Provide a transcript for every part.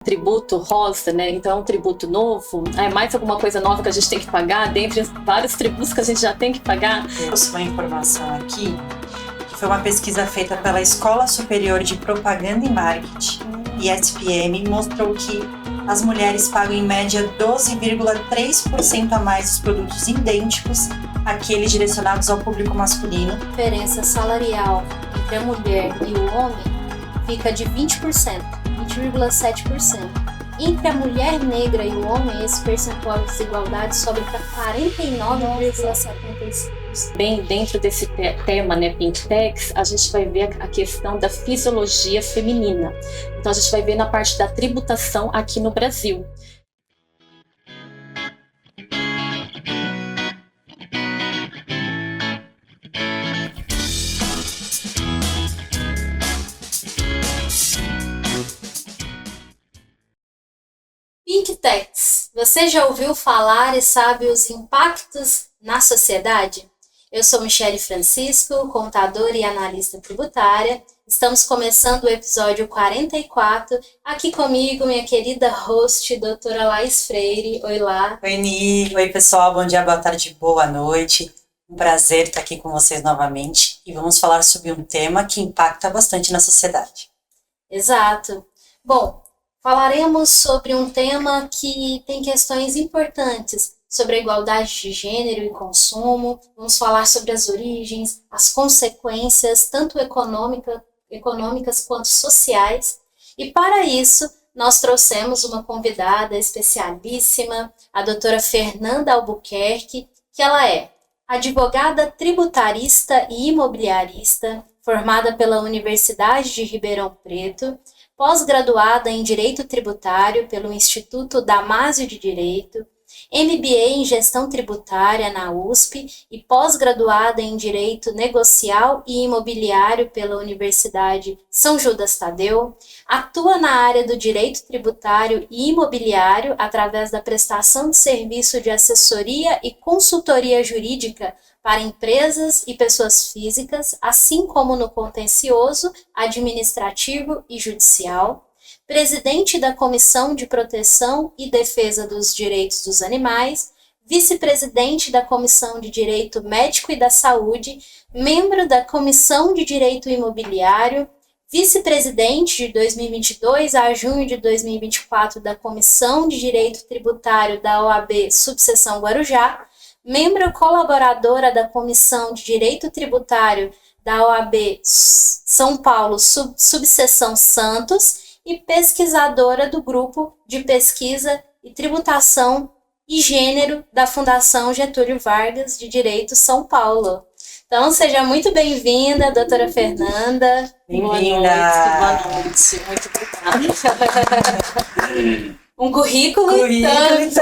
Tributo rosa, né? Então é um tributo novo. É mais alguma coisa nova que a gente tem que pagar, dentre vários tributos que a gente já tem que pagar. Eu trouxe uma informação aqui, que foi uma pesquisa feita pela Escola Superior de Propaganda e Marketing, ESPM, mostrou que as mulheres pagam em média 12,3% a mais os produtos idênticos àqueles direcionados ao público masculino. A diferença salarial entre a mulher e o homem fica de 20%. 20,7%. Entre a mulher negra e o homem, esse percentual de desigualdade sobe para 49,75%. Bem, dentro desse tema, né, Pink Tax, a gente vai ver a questão da fisiologia feminina. Então a gente vai ver na parte da tributação aqui no Brasil. Pink Tax. Você já ouviu falar e sabe os impactos na sociedade? Eu sou Michele Francisco, contadora e analista tributária. Estamos começando o episódio 44. Aqui comigo, minha querida host, doutora Laís Freire. Oi, lá. Oi, Ni. Oi, pessoal. Bom dia, boa tarde, boa noite. Um prazer estar aqui com vocês novamente. E vamos falar sobre um tema que impacta bastante na sociedade. Exato. Bom, falaremos sobre um tema que tem questões importantes sobre a igualdade de gênero e consumo. Vamos falar sobre as origens, as consequências, tanto econômicas quanto sociais. E para isso, nós trouxemos uma convidada especialíssima, a doutora Fernanda Albuquerque, que ela é advogada tributarista e imobiliarista, formada pela Universidade de Ribeirão Preto, pós-graduada em Direito Tributário pelo Instituto Damásio de Direito, MBA em Gestão Tributária na USP e pós-graduada em Direito Negocial e Imobiliário pela Universidade São Judas Tadeu, atua na área do Direito Tributário e Imobiliário através da prestação de serviço de assessoria e consultoria jurídica para empresas e pessoas físicas, assim como no contencioso, administrativo e judicial, presidente da Comissão de Proteção e Defesa dos Direitos dos Animais, vice-presidente da Comissão de Direito Médico e da Saúde, membro da Comissão de Direito Imobiliário, vice-presidente de 2022 a junho de 2024 da Comissão de Direito Tributário da OAB Subseção Guarujá, membro colaboradora da Comissão de Direito Tributário da OAB São Paulo Subseção Santos e pesquisadora do Grupo de Pesquisa e Tributação e Gênero da Fundação Getúlio Vargas de Direito São Paulo. Então, seja muito bem-vinda, doutora Fernanda. Bem-vinda! Boa noite. Muito obrigada. Um currículo e tanto.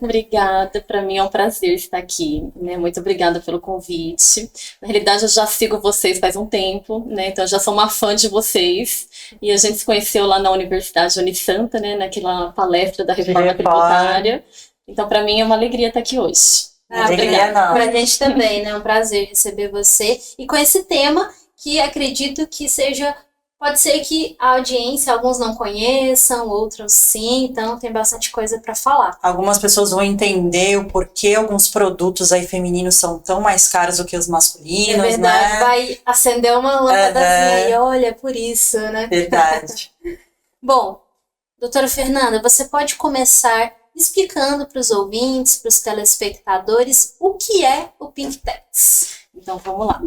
Obrigada, para mim é um prazer estar aqui, né? Muito obrigada pelo convite. Na realidade, eu já sigo vocês faz um tempo, né? Então, eu já sou uma fã de vocês. E a gente se conheceu lá na Universidade Unisanta, né? Naquela palestra da Reforma Tributária. Então, para mim é uma alegria estar aqui hoje. Obrigada. Para a gente também, né? É um prazer receber você. E com esse tema que acredito que seja... Pode ser que a audiência, alguns não conheçam, outros sim, então tem bastante coisa para falar. Algumas pessoas vão entender o porquê alguns produtos aí femininos são tão mais caros do que os masculinos, né? É verdade, vai acender uma lâmpadazinha e olha, por isso, né? Verdade. Bom, doutora Fernanda, você pode começar explicando para os ouvintes, para os telespectadores, o que é o Pink Tax? Então, vamos lá.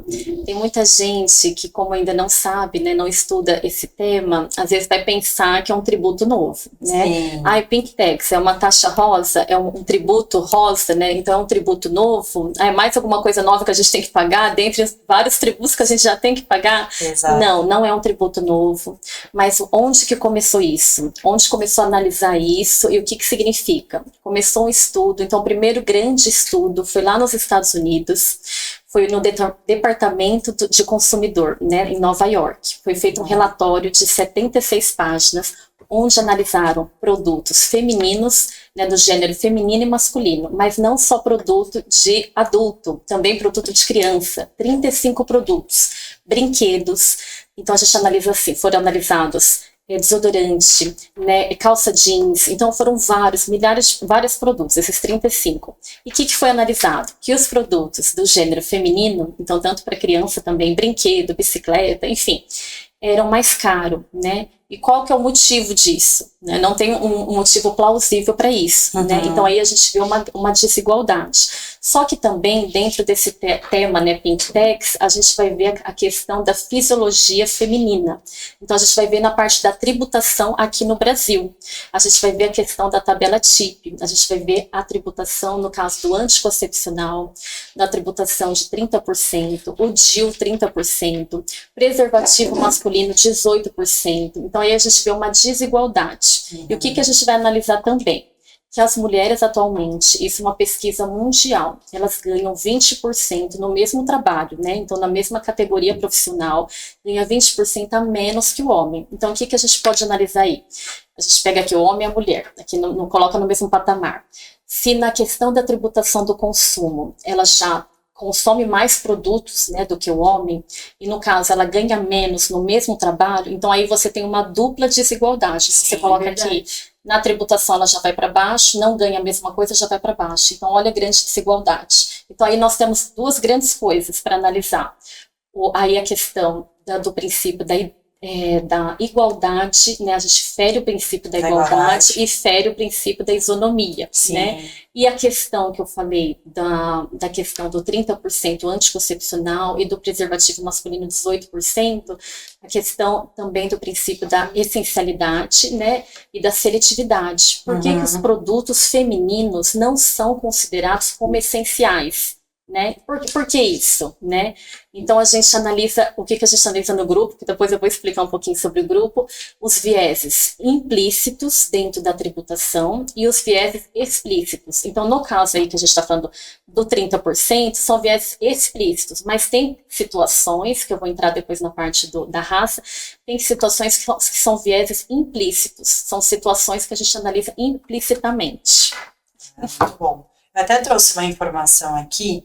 Tem muita gente que, como ainda não sabe, né, não estuda esse tema, às vezes vai pensar que é um tributo novo, né? Sim. Pink Tax é uma taxa rosa, é um tributo rosa, né? Então, é um tributo novo. É mais alguma coisa nova que a gente tem que pagar, dentre vários tributos que a gente já tem que pagar? Exato. Não é um tributo novo. Mas onde que começou isso? Onde começou a analisar isso e o que significa? Começou um estudo, então, o primeiro grande estudo foi lá nos Estados Unidos, foi no Departamento de Consumidor, né, em Nova York. Foi feito um relatório de 76 páginas, onde analisaram produtos femininos, né, do gênero feminino e masculino, mas não só produto de adulto, também produto de criança, 35 produtos, brinquedos. Então a gente analisa assim, foram analisados desodorante, né, calça jeans. Então foram vários produtos, esses 35. E o que foi analisado? Que os produtos do gênero feminino, então tanto para criança também, brinquedo, bicicleta, enfim, eram mais caros, né? E qual que é o motivo disso? Né? Não tem um motivo plausível para isso, né? Então aí a gente vê uma desigualdade. Só que também dentro desse tema, né, Pink Tax, a gente vai ver a questão da fisiologia feminina. Então a gente vai ver na parte da tributação aqui no Brasil. A gente vai ver a questão da tabela TIP, a gente vai ver a tributação no caso do anticoncepcional, da tributação de 30%, o DIU 30%, preservativo masculino 18%. Então aí a gente vê uma desigualdade. E o que a gente vai analisar também? Que as mulheres atualmente, isso é uma pesquisa mundial, elas ganham 20% no mesmo trabalho, né? Então na mesma categoria profissional, ganha 20% a menos que o homem. Então o que a gente pode analisar aí? A gente pega aqui o homem e a mulher, aqui não coloca no mesmo patamar. Se na questão da tributação do consumo, ela já consome mais produtos, né, do que o homem, e no caso ela ganha menos no mesmo trabalho, então aí você tem uma dupla desigualdade. Sim, você coloca aqui, na tributação ela já vai para baixo, não ganha a mesma coisa, já vai para baixo. Então olha a grande desigualdade. Então aí nós temos duas grandes coisas para analisar. Aí a questão do princípio da igualdade, né? A gente fere o princípio da igualdade e fere o princípio da isonomia, sim, né? E a questão que eu falei da questão do 30% anticoncepcional e do preservativo masculino 18%, a questão também do princípio da essencialidade, né? E da seletividade. Por que os produtos femininos não são considerados como essenciais? Né? Por que isso? Né? Então a gente analisa, o que a gente analisa no grupo, que depois eu vou explicar um pouquinho sobre o grupo, os vieses implícitos dentro da tributação e os vieses explícitos. Então no caso aí que a gente está falando do 30%, são vieses explícitos, mas tem situações, que eu vou entrar depois na parte da raça, tem situações que são vieses implícitos, são situações que a gente analisa implicitamente. Muito bom. Eu até trouxe uma informação aqui,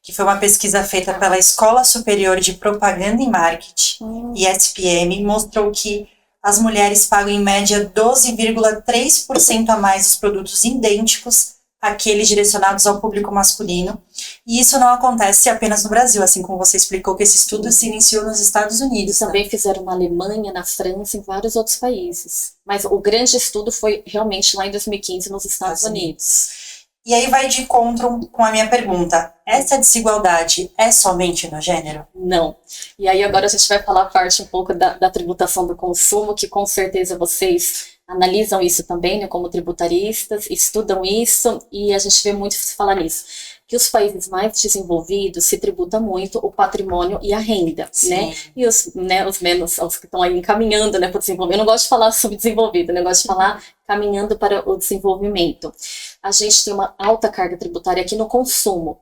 que foi uma pesquisa feita pela Escola Superior de Propaganda e Marketing, ESPM, mostrou que as mulheres pagam em média 12,3% a mais dos produtos idênticos àqueles direcionados ao público masculino, e isso não acontece apenas no Brasil, assim como você explicou que esse estudo se iniciou nos Estados Unidos. Também fizeram na Alemanha, na França, em vários outros países, mas o grande estudo foi realmente lá em 2015 nos Estados Unidos. E aí vai de encontro com a minha pergunta. Essa desigualdade é somente no gênero? Não. E aí agora a gente vai falar parte um pouco da tributação do consumo, que com certeza vocês analisam isso também, né, como tributaristas, estudam isso, e a gente vê muito se falar nisso. Que os países mais desenvolvidos se tributa muito o patrimônio e a renda, né? E os menos, os que estão aí encaminhando, né, para o desenvolvimento. Eu não gosto de falar sobre desenvolvido, né? Eu gosto de falar caminhando para o desenvolvimento. A gente tem uma alta carga tributária aqui no consumo.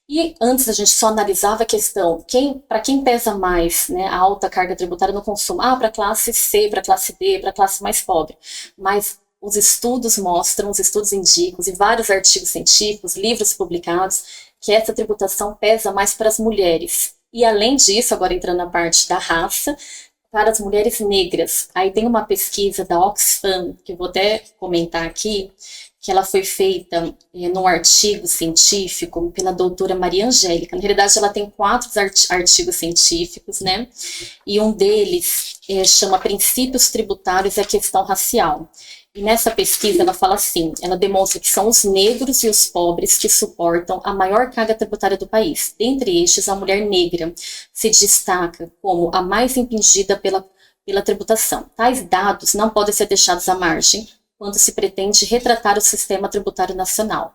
E antes a gente só analisava a questão, para quem pesa mais, né, a alta carga tributária no consumo? Para a classe C, para a classe D, para a classe mais pobre. Mas os estudos mostram, os estudos indicam, e vários artigos científicos, livros publicados, que essa tributação pesa mais para as mulheres. E além disso, agora entrando na parte da raça, para as mulheres negras. Aí tem uma pesquisa da Oxfam, que eu vou até comentar aqui, que ela foi feita num artigo científico pela doutora Maria Angélica. Na realidade, ela tem 4 artigos científicos, né? E um deles chama Princípios Tributários e a Questão Racial. E nessa pesquisa ela fala assim, ela demonstra que são os negros e os pobres que suportam a maior carga tributária do país. Dentre estes, a mulher negra se destaca como a mais impingida pela tributação. Tais dados não podem ser deixados à margem quando se pretende retratar o sistema tributário nacional.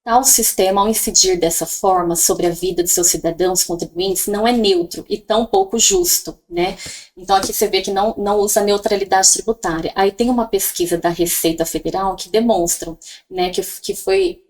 Tal sistema, ao incidir dessa forma sobre a vida de seus cidadãos contribuintes, não é neutro e tão pouco justo, né? Então aqui você vê que não usa neutralidade tributária. Aí tem uma pesquisa da Receita Federal que demonstra, né, que foi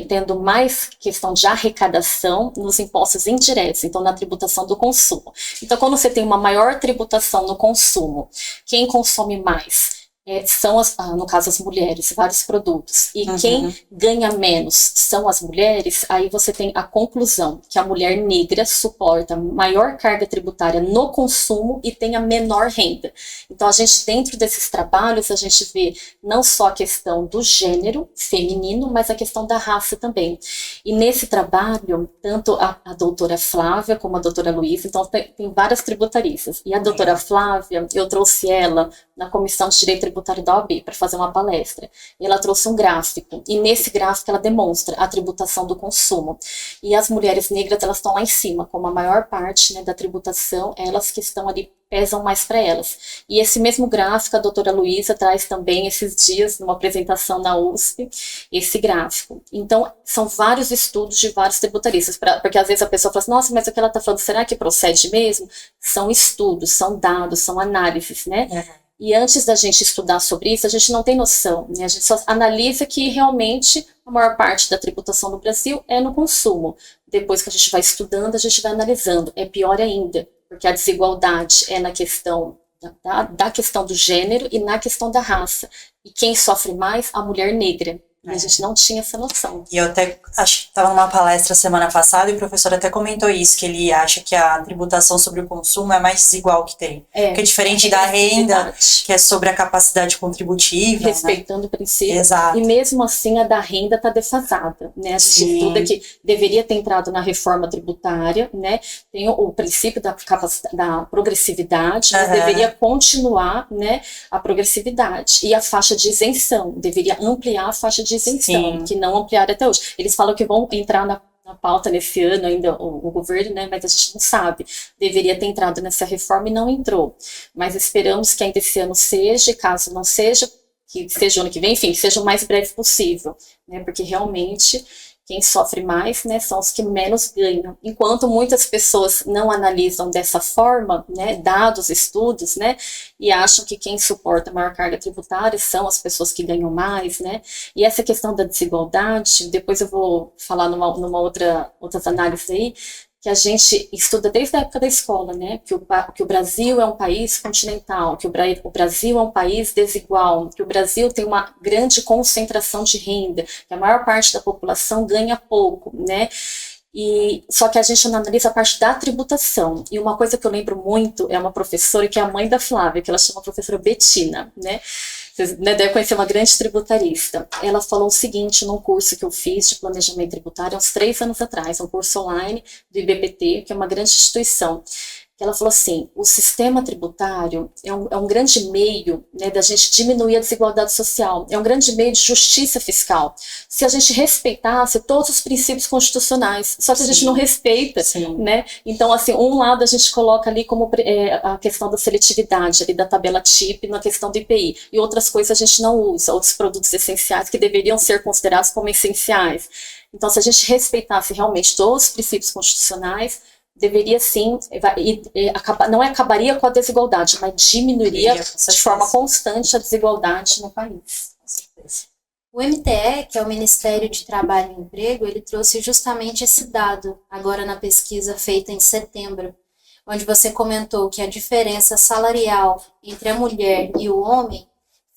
tendo mais questão de arrecadação nos impostos indiretos, então na tributação do consumo. Então quando você tem uma maior tributação no consumo, quem consome mais? são, no caso, as mulheres, vários produtos. E quem ganha menos são as mulheres, aí você tem a conclusão que a mulher negra suporta maior carga tributária no consumo e tem a menor renda. Então, a gente, dentro desses trabalhos, a gente vê não só a questão do gênero feminino, mas a questão da raça também. E nesse trabalho, tanto a doutora Flávia como a doutora Luísa, então tem várias tributaristas. E a doutora Flávia, eu trouxe ela na Comissão de Direito Tributário da OAB para fazer uma palestra. E ela trouxe um gráfico, e nesse gráfico ela demonstra a tributação do consumo. E as mulheres negras, elas estão lá em cima, como a maior parte, né, da tributação, elas que estão ali pesam mais para elas. E esse mesmo gráfico, a doutora Luísa traz também esses dias, numa apresentação na USP, esse gráfico. Então, são vários estudos de vários tributaristas, porque às vezes a pessoa fala assim, nossa, mas o que ela está falando, será que procede mesmo? São estudos, são dados, são análises, né? E antes da gente estudar sobre isso, a gente não tem noção, né? A gente só analisa que realmente a maior parte da tributação no Brasil é no consumo. Depois que a gente vai estudando, a gente vai analisando. É pior ainda, porque a desigualdade é na questão da questão do gênero e na questão da raça. E quem sofre mais? A mulher negra. E a gente não tinha essa noção. E eu até acho que estava numa palestra semana passada e o professor até comentou isso, que ele acha que a tributação sobre o consumo é mais desigual que tem. Porque é diferente da renda, que é sobre a capacidade contributiva. Respeitando, né, o princípio. Exato. E mesmo assim a da renda está defasada, né? A gente estuda que deveria ter entrado na reforma tributária, né? Tem o princípio da progressividade, mas deveria continuar, né, a progressividade. E a faixa de isenção, deveria ampliar a faixa de isenção, que não ampliaram até hoje. Eles falam que vão entrar na pauta nesse ano ainda, o governo, né, mas a gente não sabe. Deveria ter entrado nessa reforma e não entrou. Mas esperamos que ainda esse ano seja, caso não seja, que seja o ano que vem, enfim, que seja o mais breve possível, né, porque realmente quem sofre mais, né, são os que menos ganham. Enquanto muitas pessoas não analisam dessa forma, né, dados, estudos, né, e acham que quem suporta a maior carga tributária são as pessoas que ganham mais, né, e essa questão da desigualdade, depois eu vou falar numa outras análises aí, que a gente estuda desde a época da escola, né, que o Brasil é um país continental, que o Brasil é um país desigual, que o Brasil tem uma grande concentração de renda, que a maior parte da população ganha pouco, né, e só que a gente não analisa a parte da tributação. E uma coisa que eu lembro muito é uma professora que é a mãe da Flávia, que ela chama professora Betina, né, vocês, né, devem conhecer uma grande tributarista. Ela falou o seguinte num curso que eu fiz de planejamento tributário há uns 3 anos atrás, um curso online do IBPT, que é uma grande instituição. Ela falou assim, o sistema tributário é um grande meio, né, da gente diminuir a desigualdade social, é um grande meio de justiça fiscal. Se a gente respeitasse todos os princípios constitucionais, só que a gente não respeita, né? Então, assim, um lado a gente coloca ali como a questão da seletividade, ali da tabela TIP, na questão do IPI, e outras coisas a gente não usa, outros produtos essenciais que deveriam ser considerados como essenciais. Então, se a gente respeitasse realmente todos os princípios constitucionais, deveria sim, não acabaria com a desigualdade, mas diminuiria de forma constante a desigualdade no país. O MTE, que é o Ministério de Trabalho e Emprego, ele trouxe justamente esse dado, agora na pesquisa feita em setembro, onde você comentou que a diferença salarial entre a mulher e o homem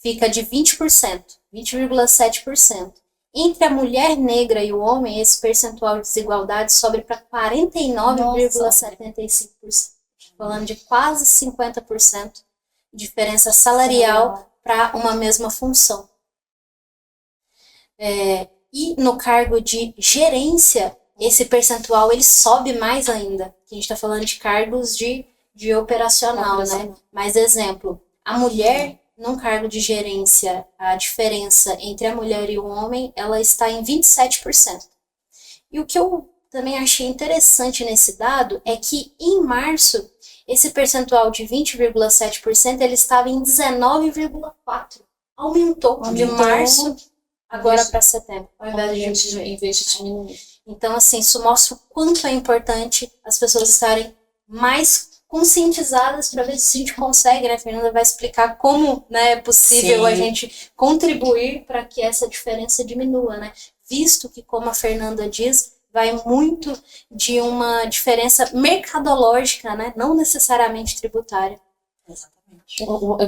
fica de 20%, 20,7%. Entre a mulher negra e o homem, esse percentual de desigualdade sobe para 49,75%. Falando de quase 50% de diferença salarial para uma mesma função. E no cargo de gerência, esse percentual ele sobe mais ainda. A gente está falando de cargos de operacional, né? Mais exemplo, a mulher... Num cargo de gerência, a diferença entre a mulher e o homem, ela está em 27%. E o que eu também achei interessante nesse dado é que, em março, esse percentual de 20,7%, ele estava em 19,4%. Aumentou de março agora para setembro, ao invés de diminuir. Então, assim, isso mostra o quanto é importante as pessoas estarem mais conscientizadas para ver se a gente consegue, né? A Fernanda vai explicar como, né, é possível a gente contribuir para que essa diferença diminua, né? Visto que, como a Fernanda diz, vai muito de uma diferença mercadológica, né? Não necessariamente tributária. Exatamente.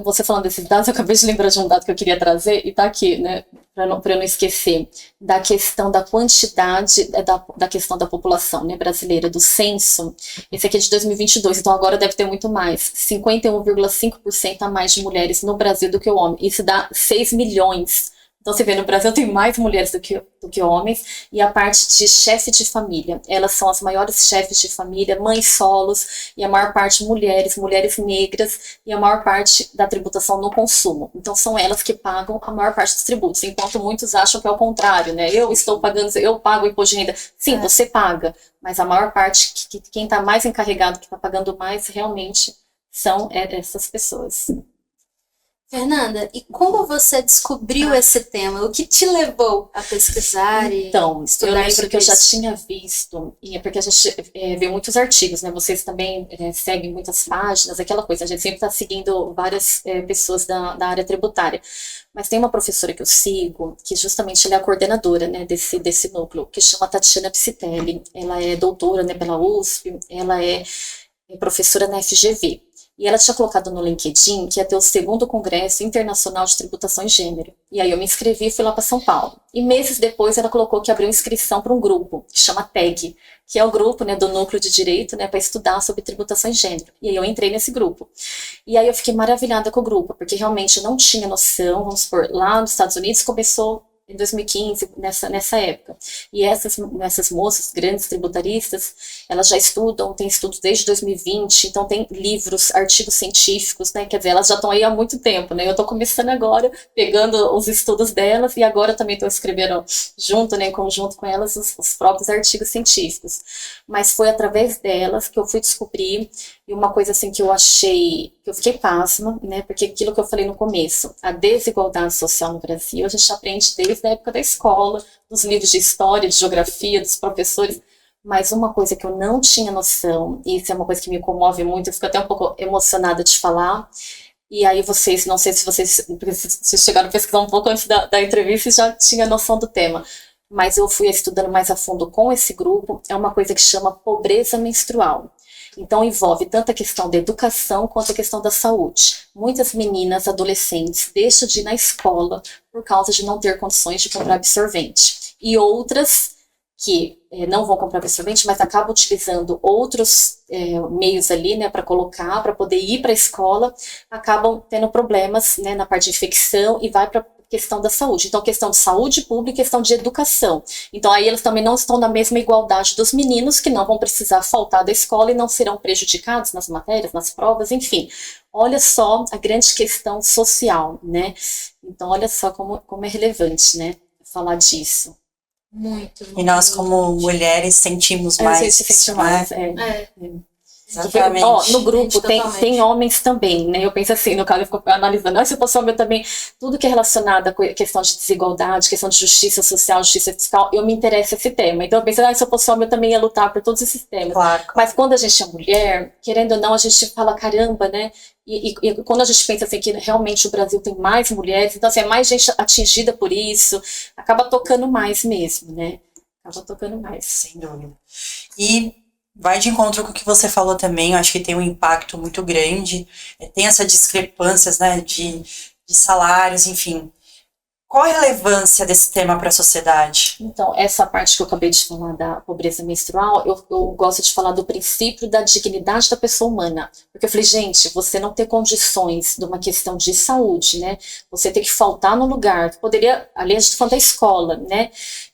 Você falando desses dados, eu acabei de lembrar de um dado que eu queria trazer, e tá aqui, né, para eu não esquecer, da questão da quantidade, da questão da população, né, brasileira, do censo. Esse aqui é de 2022, então agora deve ter muito mais. 51,5% a mais de mulheres no Brasil do que o homem. Isso dá 6 milhões. Então, você vê, no Brasil tem mais mulheres do que homens, e a parte de chefe de família, elas são as maiores chefes de família, mães solos, e a maior parte mulheres negras, e a maior parte da tributação no consumo. Então, são elas que pagam a maior parte dos tributos, enquanto muitos acham que é o contrário, né? Eu pago o imposto de renda. Sim, você paga, mas a maior parte, quem está mais encarregado, que está pagando mais, realmente são essas pessoas. Fernanda, e como você descobriu esse tema? O que te levou a pesquisar e Então, estudar eu lembro sobre que eu já isso? tinha visto, e é porque a gente vê muitos artigos, né? Vocês também seguem muitas páginas, aquela coisa, a gente sempre está seguindo várias pessoas da área tributária. Mas tem uma professora que eu sigo, que justamente ela é a coordenadora, né, desse núcleo, que chama Tatiana Psitelli. Ela é doutora, né, pela USP, ela é professora na FGV. E ela tinha colocado no LinkedIn que ia ter o 2º Congresso Internacional de Tributação em Gênero. E aí eu me inscrevi e fui lá para São Paulo. E meses depois ela colocou que abriu inscrição para um grupo, que chama TAG, que é o grupo, né, do Núcleo de Direito, né, para estudar sobre tributação em gênero. E aí eu entrei nesse grupo. E aí eu fiquei maravilhada com o grupo, porque realmente eu não tinha noção, vamos supor, lá nos Estados Unidos começou em 2015, nessa época. E essas moças, grandes tributaristas, elas já estudam, têm estudos desde 2020, então tem livros, artigos científicos, né? Quer dizer, elas já estão aí há muito tempo, né? Eu estou começando agora, pegando os estudos delas, e agora também estou escrevendo junto, né, em conjunto com elas, os próprios artigos científicos. Mas foi através delas que eu fui descobrir, e uma coisa assim que eu achei, que eu fiquei pasma, né? Porque aquilo que eu falei no começo, a desigualdade social no Brasil, a gente aprende desde a época da escola, dos livros de história, de geografia, dos professores, mas uma coisa que eu não tinha noção, e isso é uma coisa que me comove muito, eu fico até um pouco emocionada de falar, e aí vocês, não sei se vocês chegaram a pesquisar um pouco antes da entrevista e já tinha noção do tema, mas eu fui estudando mais a fundo com esse grupo, é uma coisa que chama pobreza menstrual. Então, envolve tanto a questão da educação quanto a questão da saúde. Muitas meninas, adolescentes, deixam de ir na escola por causa de não ter condições de comprar absorvente. E outras que não vão comprar absorvente, mas acabam utilizando outros meios ali, né, para colocar, para poder ir para a escola, acabam tendo problemas, né, na parte de infecção e vai para questão da saúde. Então, questão de saúde pública e questão de educação. Então, aí eles também não estão na mesma igualdade dos meninos, que não vão precisar faltar da escola e não serão prejudicados nas matérias, nas provas, enfim. Olha só a grande questão social, né? Então, olha só como é relevante, né, falar disso. Muito. E nós, como mulheres, sentimos mais. A gente sente mais, Exatamente. Ó, no grupo Totalmente. tem homens também, né? Eu penso assim, no caso eu fico analisando, se eu fosse homem eu também, tudo que é relacionado à questão de desigualdade, questão de justiça social, justiça fiscal, eu me interesso esse tema. Então eu penso, se eu fosse homem eu também ia lutar por todos esses temas. Claro. Mas quando a gente é mulher, querendo ou não, a gente fala, caramba, né? E quando a gente pensa assim que realmente o Brasil tem mais mulheres, então assim, é mais gente atingida por isso, acaba tocando mais mesmo, né? Acaba tocando mais. Sem dúvida. E vai de encontro com o que você falou também, eu acho que tem um impacto muito grande, tem essas discrepâncias, né, de salários, enfim. Qual a relevância desse tema para a sociedade? Então, essa parte que eu acabei de falar da pobreza menstrual, eu gosto de falar do princípio da dignidade da pessoa humana. Porque eu falei, gente, você não ter condições de uma questão de saúde, né? Você ter que faltar no lugar, poderia, ali a gente tá falando da escola, né?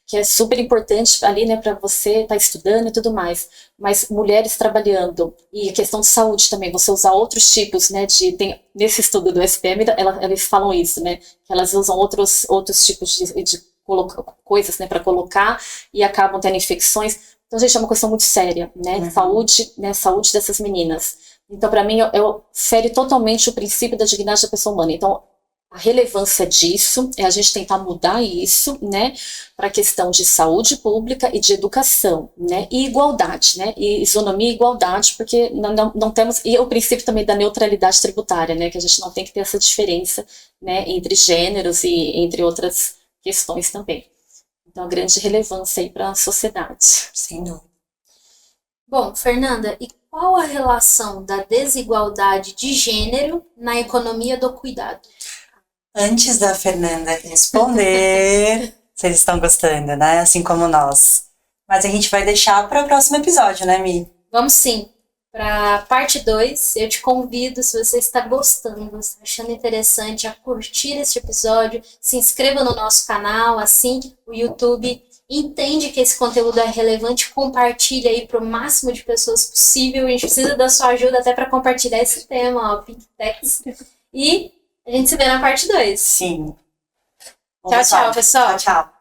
Que é super importante ali, né, para você estar estudando e tudo mais. Mas mulheres trabalhando, e a questão de saúde também, você usar outros tipos, né, nesse estudo do SPM, eles falam isso, né, que elas usam outros tipos de coisas, né, para colocar, e acabam tendo infecções. Então, gente, é uma questão muito séria, né, saúde dessas meninas. Então, para mim, eu fere totalmente o princípio da dignidade da pessoa humana. Então, a relevância disso é a gente tentar mudar isso, né, para a questão de saúde pública e de educação, né, e igualdade, né, e isonomia e igualdade, porque não temos, e o princípio também da neutralidade tributária, né, que a gente não tem que ter essa diferença, né, entre gêneros e entre outras questões também. Então, grande relevância aí para a sociedade. Sem dúvida. Bom, Fernanda, e qual a relação da desigualdade de gênero na economia do cuidado? Antes da Fernanda responder, vocês estão gostando, né? Assim como nós. Mas a gente vai deixar para o próximo episódio, né, Mi? Vamos sim. Para parte 2, eu te convido, se você está gostando, está achando interessante, a curtir este episódio, se inscreva no nosso canal, assim o YouTube entende que esse conteúdo é relevante, compartilha aí para o máximo de pessoas possível. A gente precisa da sua ajuda até para compartilhar esse tema, ó, Pink Techs. E a gente se vê na parte 2. Sim. Tchau, tchau, pessoal. Tchau, tchau.